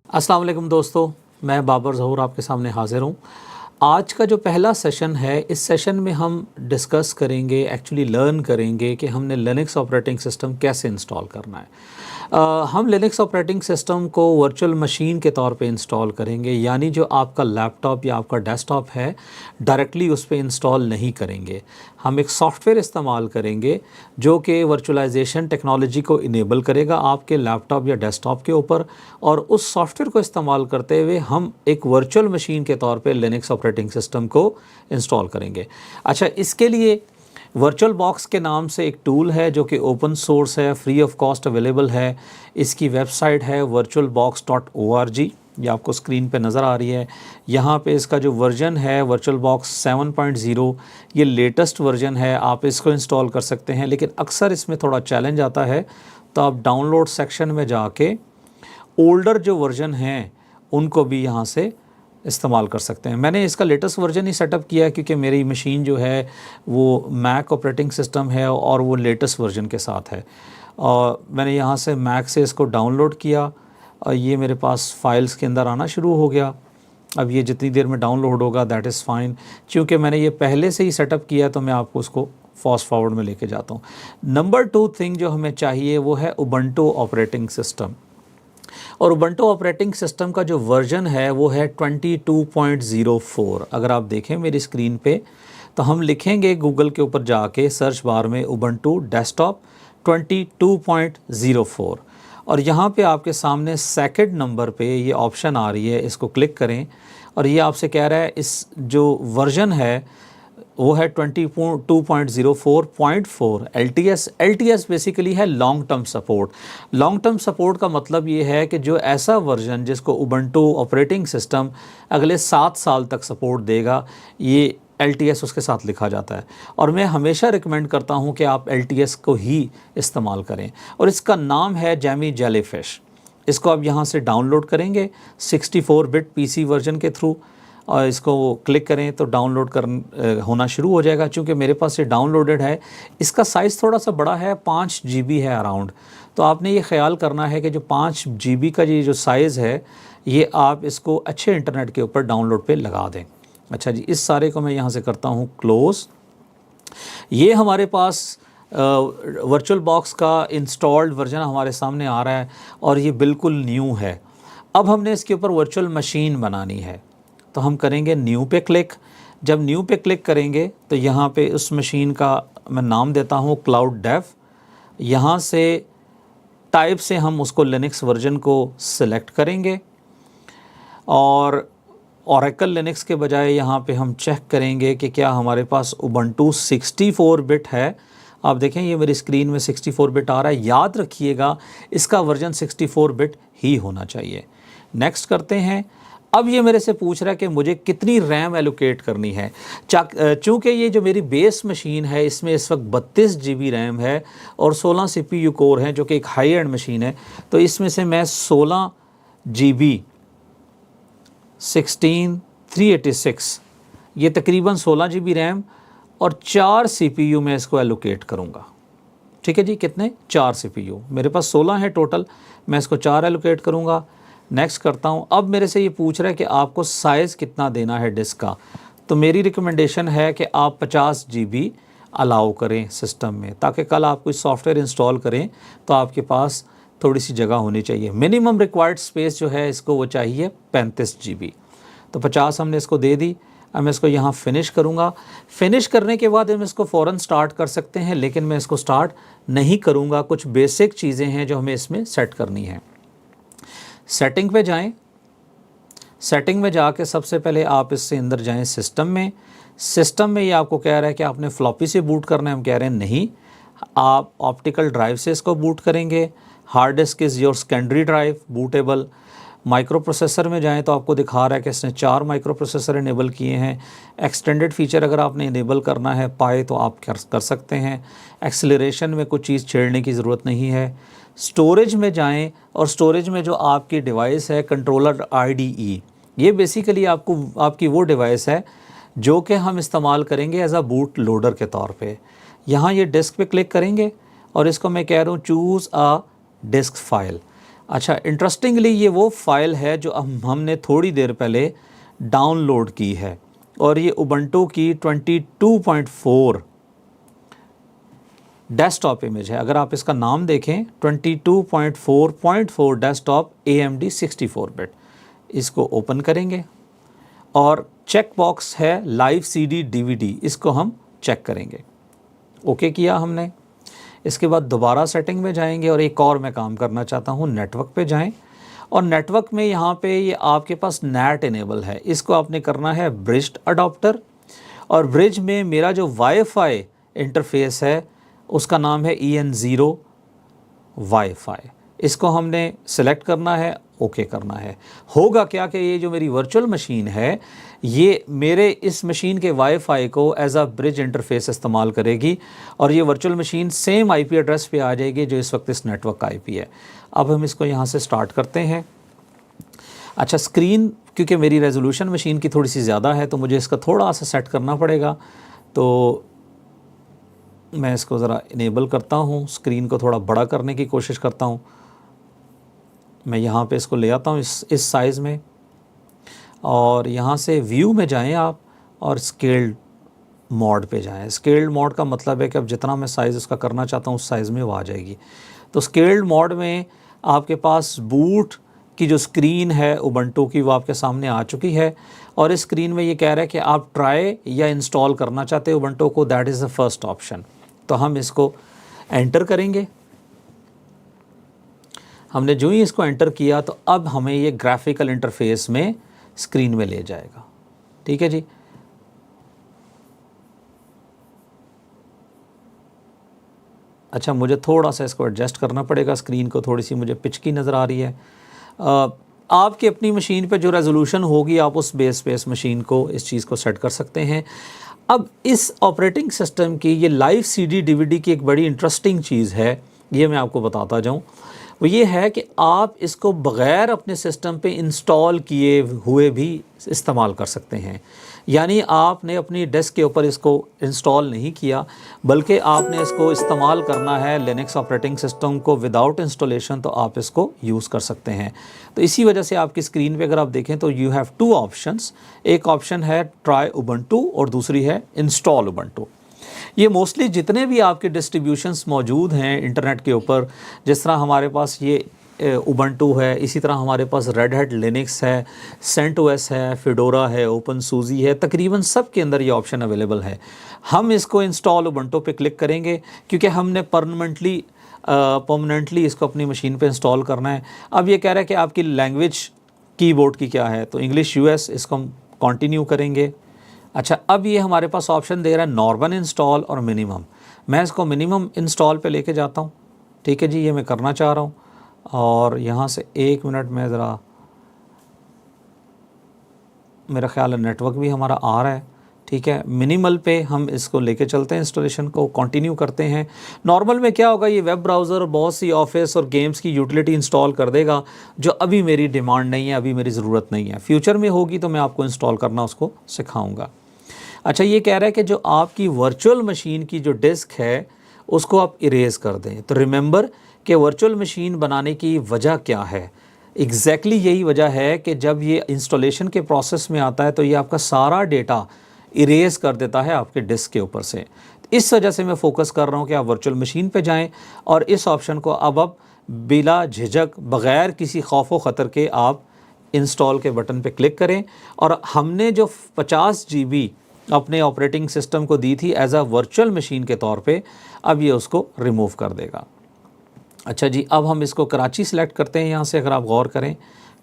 अस्सलाम वालेकुम दोस्तों, मैं बाबर ज़हूर आपके सामने हाज़िर हूँ। आज का जो पहला सेशन है, इस सेशन में हम डिस्कस करेंगे, एक्चुअली लर्न करेंगे कि हमने लिनक्स ऑपरेटिंग सिस्टम कैसे इंस्टॉल करना है। हम लिनक्स ऑपरेटिंग सिस्टम को वर्चुअल मशीन के तौर पे इंस्टॉल करेंगे, यानी जो आपका लैपटॉप या आपका डेस्कटॉप है डायरेक्टली उस पे इंस्टॉल नहीं करेंगे। हम एक सॉफ्टवेयर इस्तेमाल करेंगे जो कि वर्चुअलाइजेशन टेक्नोलॉजी को इनेबल करेगा आपके लैपटॉप या डेस्कटॉप के ऊपर, और उस सॉफ्टवेयर को इस्तेमाल करते हुए हम एक वर्चुअल मशीन के तौर पे लिनक्स ऑपरेटिंग सिस्टम को इंस्टॉल करेंगे। अच्छा, इसके लिए वर्चुअल बॉक्स के नाम से एक टूल है जो कि ओपन सोर्स है, फ्री ऑफ कॉस्ट अवेलेबल है। इसकी वेबसाइट है virtualbox.org, ये आपको स्क्रीन पे नज़र आ रही है। यहाँ पे इसका जो वर्जन है वर्चुअल बॉक्स 7.0, ये लेटेस्ट वर्जन है, आप इसको इंस्टॉल कर सकते हैं। लेकिन अक्सर इसमें थोड़ा चैलेंज आता है, तो आप डाउनलोड सेक्शन में जाके ओल्डर जो वर्जन हैं उनको भी यहाँ से इस्तेमाल कर सकते हैं। मैंने इसका लेटेस्ट वर्जन ही सेटअप किया है क्योंकि मेरी मशीन जो है वो मैक ऑपरेटिंग सिस्टम है और वो लेटेस्ट वर्जन के साथ है। और मैंने यहाँ से मैक से इसको डाउनलोड किया और ये मेरे पास फाइल्स के अंदर आना शुरू हो गया। अब ये जितनी देर में डाउनलोड होगा दैट इज़ फ़ाइन, क्योंकि मैंने ये पहले से ही सेटअप किया है तो मैं आपको उसको फास्ट फॉरवर्ड में लेके जाता हूँ। नंबर 2 थिंग जो हमें चाहिए वो है उबंटू ऑपरेटिंग सिस्टम, और उबंटू ऑपरेटिंग सिस्टम का जो वर्जन है वो है 22.04। अगर आप देखें मेरी स्क्रीन पे तो हम लिखेंगे गूगल के ऊपर जाके सर्च बार में उबंटू डेस्कटॉप 22.04, और यहाँ पे आपके सामने सेकंड नंबर पे ये ऑप्शन आ रही है, इसको क्लिक करें और ये आपसे कह रहा है इस जो वर्जन है वो है 22.04.4 LTS बेसिकली है long term support. Long term support का मतलब ये है कि जो ऐसा वर्जन जिसको उबंटू ऑपरेटिंग सिस्टम अगले 7 साल तक सपोर्ट देगा, ये LTS उसके साथ लिखा जाता है। और मैं हमेशा रिकमेंड करता हूँ कि आप LTS को ही इस्तेमाल करें, और इसका नाम है जैमी जेलीफिश। इसको आप यहाँ से डाउनलोड करेंगे 64 बिट PC वर्जन के थ्रू, और इसको क्लिक करें तो डाउनलोड होना शुरू हो जाएगा। चूँकि मेरे पास ये डाउनलोडेड है, इसका साइज़ थोड़ा सा बड़ा है, 5 GB है अराउंड। तो आपने ये ख्याल करना है कि जो 5 GB का ये जो साइज़ है ये आप इसको अच्छे इंटरनेट के ऊपर डाउनलोड पे लगा दें। अच्छा जी, इस सारे को मैं यहाँ से करता हूँ क्लोज़। ये हमारे पास वर्चुअल बॉक्स का इंस्टॉल्ड वर्जन हमारे सामने आ रहा है और ये बिल्कुल न्यू है। अब हमने इसके ऊपर वर्चुअल मशीन बनानी है, तो हम करेंगे न्यू पे क्लिक। जब न्यू पे क्लिक करेंगे तो यहाँ पे उस मशीन का मैं नाम देता हूँ क्लाउड डेव। यहाँ से टाइप से हम उसको लिनक्स वर्जन को सिलेक्ट करेंगे, और ओरेकल लिनक्स के बजाय यहाँ पे हम चेक करेंगे कि क्या हमारे पास उबंटू 64 बिट है। आप देखें ये मेरी स्क्रीन में 64 बिट आ रहा है। याद रखिएगा इसका वर्जन 64 बिट ही होना चाहिए। नेक्स्ट करते हैं। अब ये मेरे से पूछ रहा है कि मुझे कितनी रैम एलोकेट करनी है। चूँकि ये जो मेरी बेस मशीन है इसमें इस वक्त 32 GB रैम है और 16 CPU कोर हैं, जो कि एक हाई एंड मशीन है। तो इसमें से मैं 16 GB 16386, ये तकरीबन 16 GB रैम और 4 CPU में इसको एलोकेट करूँगा। ठीक है जी, कितने? 4 CPU। मेरे पास 16 है टोटल, मैं इसको 4 एलोकेट करूँगा। नेक्स्ट करता हूँ। अब मेरे से ये पूछ रहा है कि आपको साइज़ कितना देना है डिस्क का, तो मेरी रिकमेंडेशन है कि आप 50 GB अलाउ करें सिस्टम में, ताकि कल आप कोई सॉफ्टवेयर इंस्टॉल करें तो आपके पास थोड़ी सी जगह होनी चाहिए। मिनिमम रिक्वायर्ड स्पेस जो है इसको वो चाहिए 35 GB। तो 50 हमने इसको दे दी। अब मैं इसको यहाँ फ़िनिश करूँगा। फ़िनिश करने के बाद हम इसको फ़ौरन स्टार्ट कर सकते हैं, लेकिन मैं इसको स्टार्ट नहीं करूँगा। कुछ बेसिक चीज़ें हैं जो हमें इसमें सेट करनी है। सेटिंग पे जाएं। सेटिंग में जाके सबसे पहले आप इससे अंदर जाएं सिस्टम में। सिस्टम में ये आपको कह रहा है कि आपने फ्लॉपी से बूट करना है। हम कह रहे हैं नहीं, आप ऑप्टिकल ड्राइव से इसको बूट करेंगे। Hard disk is your secondary drive bootable. Micro processor में जाएं तो आपको दिखा रहा है कि इसने 4 माइक्रो प्रोसेसर इनेबल किए हैं। एक्सटेंडेड फीचर अगर आपने इनेबल करना है पाए तो आप कर सकते हैं। एक्सेलरेशन में कुछ चीज़ छेड़ने की ज़रूरत नहीं है। स्टोरेज में जाएं और स्टोरेज में जो आपकी डिवाइस है कंट्रोलर IDE, ये बेसिकली आपकी वो डिवाइस है जो कि हम इस्तेमाल करेंगे एज अ बूट लोडर के तौर पे। यहाँ ये डिस्क पे क्लिक करेंगे और इसको मैं कह रहा हूँ चूज़ अ डिस्क फाइल। अच्छा, इंटरेस्टिंगली ये वो फाइल है जो हमने थोड़ी देर पहले डाउनलोड की है, और ये उबंटू की 22.4 डेस्कटॉप इमेज है। अगर आप इसका नाम देखें 22.4.4 डेस्कटॉप AMD 64 बिट, इसको ओपन करेंगे और चेक बॉक्स है लाइव CD DVD, इसको हम चेक करेंगे। ओके किया हमने। इसके बाद दोबारा सेटिंग में जाएंगे और एक और मैं काम करना चाहता हूँ, नेटवर्क पे जाएं और नेटवर्क में यहाँ पे ये आपके पास नेट इनेबल है, इसको आपने करना है ब्रिज्ड अडॉप्टर, और ब्रिज में मेरा जो वाईफाई इंटरफेस है उसका नाम है EN0 वाईफाई, इसको हमने सेलेक्ट करना है, ओके करना है। होगा क्या कि ये जो मेरी वर्चुअल मशीन है ये मेरे इस मशीन के वाईफाई को एज अ ब्रिज इंटरफेस इस्तेमाल करेगी और ये virtual machine same IP address पे आ जाएगी जो इस वक्त इस नेटवर्क का IP है। अब हम इसको यहाँ से स्टार्ट करते हैं। अच्छा, स्क्रीन क्योंकि मेरी रेजोल्यूशन मशीन की थोड़ी सी ज़्यादा है तो मुझे इसका थोड़ा सा सेट करना पड़ेगा, तो मैं इसको ज़रा इनेबल करता हूँ, स्क्रीन को थोड़ा बड़ा करने की कोशिश करता हूँ। मैं यहाँ पे इसको ले आता हूँ इस साइज़ में, और यहाँ से व्यू में जाएं आप और स्केल्ड मोड पे जाएं। स्केल्ड मोड का मतलब है कि अब जितना मैं साइज़ उसका करना चाहता हूँ उस साइज़ में वो आ जाएगी। तो स्केल्ड मोड में आपके पास बूट की जो स्क्रीन है उबंटू की वो आपके सामने आ चुकी है, और इस स्क्रीन में ये कह रहा है कि आप ट्राई या इंस्टॉल करना चाहते हैं उबंटू को, that is the first option. तो हम इसको एंटर करेंगे। हमने जो ही इसको एंटर किया तो अब हमें ये ग्राफिकल इंटरफेस में स्क्रीन में ले जाएगा। ठीक है जी। अच्छा, मुझे थोड़ा सा इसको एडजस्ट करना पड़ेगा, स्क्रीन को थोड़ी सी मुझे पिच की नज़र आ रही है। आपकी अपनी मशीन पे जो रेजोल्यूशन होगी आप उस बेस पे इस मशीन को इस चीज़ को सेट कर सकते हैं। अब इस ऑपरेटिंग सिस्टम की ये लाइव CD DVD की एक बड़ी इंटरेस्टिंग चीज़ है, ये मैं आपको बताता जाऊँ, वो ये है कि आप इसको बग़ैर अपने सिस्टम पे इंस्टॉल किए हुए भी इस्तेमाल कर सकते हैं। यानी आपने अपनी डेस्क के ऊपर इसको इंस्टॉल नहीं किया, बल्कि आपने इसको इस्तेमाल करना है लिनक्स ऑपरेटिंग सिस्टम को विदाउट इंस्टॉलेशन, तो आप इसको यूज़ कर सकते हैं। तो इसी वजह से आपकी स्क्रीन पे अगर आप देखें तो यू हैव 2 ऑप्शंस। एक ऑप्शन है ट्राई उबंटू और दूसरी है इंस्टॉल उबंटू। ये मोस्टली जितने भी आपके डिस्ट्रीब्यूशंस मौजूद हैं इंटरनेट के ऊपर, जिस तरह हमारे पास ये उबंटू है, इसी तरह हमारे पास रेड हैट लिनक्स है, CentOS है, फिडोरा है, ओपनसूजी है, तकरीबन सब के अंदर ये ऑप्शन अवेलेबल है। हम इसको इंस्टॉल उबंटू पे क्लिक करेंगे क्योंकि हमने परमानेंटली इसको अपनी मशीन पे इंस्टॉल करना है। अब ये कह रहा है कि आपकी लैंग्वेज कीबोर्ड की क्या है, तो इंग्लिश US, इसको हम कंटिन्यू करेंगे। अच्छा, अब ये हमारे पास ऑप्शन दे रहा है नॉर्मल इंस्टॉल और मिनिमम। मैं इसको मिनिमम इंस्टॉल पे लेके जाता हूँ। ठीक है जी, ये मैं करना चाह रहा हूँ, और यहाँ से 1 मिनट में ज़रा, मेरा ख्याल है नेटवर्क भी हमारा आ रहा है। ठीक है, मिनिमल पे हम इसको लेके चलते हैं, इंस्टॉलेशन को कंटिन्यू करते हैं। नॉर्मल में क्या होगा, ये वेब ब्राउज़र बहुत सी ऑफिस और गेम्स की यूटिलिटी इंस्टॉल कर देगा जो अभी मेरी डिमांड नहीं है, अभी मेरी ज़रूरत नहीं है। फ्यूचर में होगी तो मैं आपको इंस्टॉल करना उसको सिखाऊँगा। अच्छा, ये कह रहा है कि जो आपकी वर्चुअल मशीन की जो डिस्क है उसको आप इरेज़ कर दें। तो रिमेंबर कि वर्चुअल मशीन बनाने की वजह क्या है, एग्जैक्टली यही वजह है कि जब ये इंस्टॉलेशन के प्रोसेस में आता है तो ये आपका सारा डेटा इरेज कर देता है आपके डिस्क के ऊपर से। इस वजह से मैं फोकस कर रहा हूँ कि आप वर्चुअल मशीन पे जाएं और इस ऑप्शन को अब बिला झिझक बग़ैर किसी खौफ व ख़तर के आप इंस्टॉल के बटन पे क्लिक करें। और हमने जो 50 GB अपने ऑपरेटिंग सिस्टम को दी थी एज अ वर्चुअल मशीन के तौर पे, अब ये उसको रिमूव कर देगा। अच्छा जी, अब हम इसको कराची सेलेक्ट करते हैं। यहाँ से अगर आप गौर करें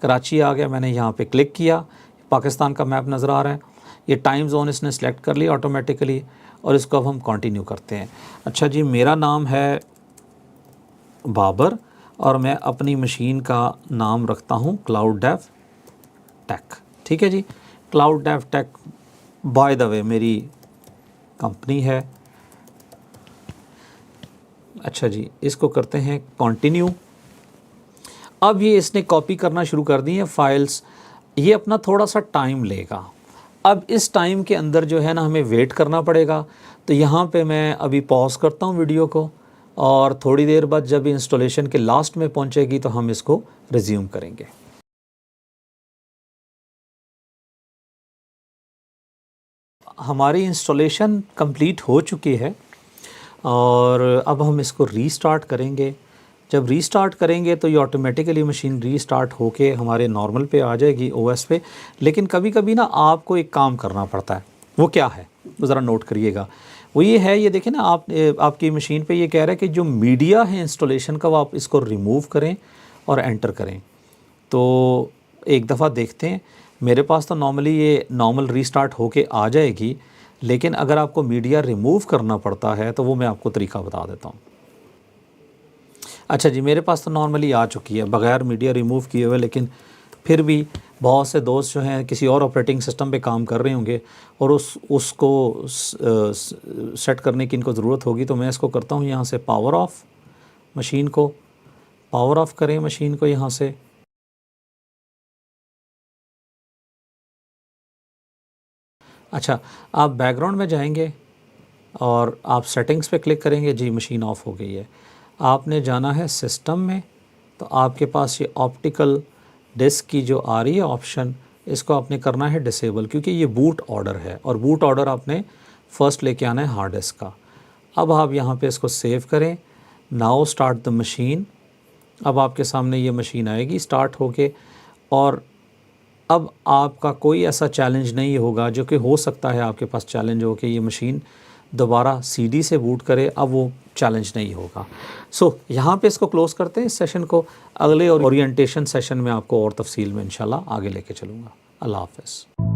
कराची आ गया, मैंने यहाँ पे क्लिक किया, पाकिस्तान का मैप नज़र आ रहा है, ये टाइम जोन इसने सेलेक्ट कर लिया ऑटोमेटिकली, और इसको अब हम कंटिन्यू करते हैं। अच्छा जी, मेरा नाम है बाबर और मैं अपनी मशीन का नाम रखता हूँ क्लाउड डेव टेक। ठीक है जी, cloud dev tech by the way मेरी कंपनी है। अच्छा जी, इसको करते हैं कंटिन्यू। अब ये इसने कॉपी करना शुरू कर दी है फाइल्स, ये अपना थोड़ा सा टाइम लेगा। अब इस टाइम के अंदर जो है ना हमें वेट करना पड़ेगा। तो यहाँ पे मैं अभी पॉज करता हूँ वीडियो को और थोड़ी देर बाद जब इंस्टॉलेशन के लास्ट में पहुंचेगी तो हम इसको रिज्यूम करेंगे। हमारी इंस्टॉलेशन कंप्लीट हो चुकी है और अब हम इसको रीस्टार्ट करेंगे। जब रीस्टार्ट करेंगे तो ये ऑटोमेटिकली मशीन रीस्टार्ट होके हमारे नॉर्मल पे आ जाएगी, ओएस पे। लेकिन कभी कभी ना आपको एक काम करना पड़ता है, वो क्या है तो ज़रा नोट करिएगा। वो ये है, ये देखें ना, आपकी मशीन पे ये कह रहा है कि जो मीडिया है इंस्टॉलेशन का वो आप इसको रिमूव करें और एंटर करें। तो एक दफ़ा देखते हैं। मेरे पास तो नॉर्मली ये नॉर्मल रीस्टार्ट होके आ जाएगी, लेकिन अगर आपको मीडिया रिमूव करना पड़ता है तो वो मैं आपको तरीका बता देता हूँ। अच्छा जी, मेरे पास तो नॉर्मली आ चुकी है बग़ैर मीडिया रिमूव किए हुए, लेकिन फिर भी बहुत से दोस्त जो हैं किसी और ऑपरेटिंग सिस्टम पे काम कर रहे होंगे और उसको सेट करने की इनको ज़रूरत होगी। तो मैं इसको करता हूँ यहाँ से पावर ऑफ़, मशीन को पावर ऑफ़ करें मशीन को यहाँ से। अच्छा, आप बैकग्राउंड में जाएंगे और आप सेटिंग्स पे क्लिक करेंगे। जी, मशीन ऑफ़ हो गई है। आपने जाना है सिस्टम में, तो आपके पास ये ऑप्टिकल डिस्क की जो आ रही है ऑप्शन, इसको आपने करना है डिसेबल, क्योंकि ये बूट ऑर्डर है और बूट ऑर्डर आपने फ़र्स्ट लेके आना है हार्ड डिस्क का। अब आप यहाँ पे इसको सेव करें। Now start the machine. अब आपके सामने ये मशीन आएगी स्टार्ट होके, और अब आपका कोई ऐसा चैलेंज नहीं होगा, जो कि हो सकता है आपके पास चैलेंज हो कि ये मशीन दोबारा सीडी से बूट करे। अब वो चैलेंज नहीं होगा। सो यहाँ पे इसको क्लोज़ करते हैं इस सेशन को। अगले ओरिएंटेशन सेशन में आपको और तफसील में इंशाल्लाह आगे लेके चलूँगा। अल्लाह हाफ़िज़।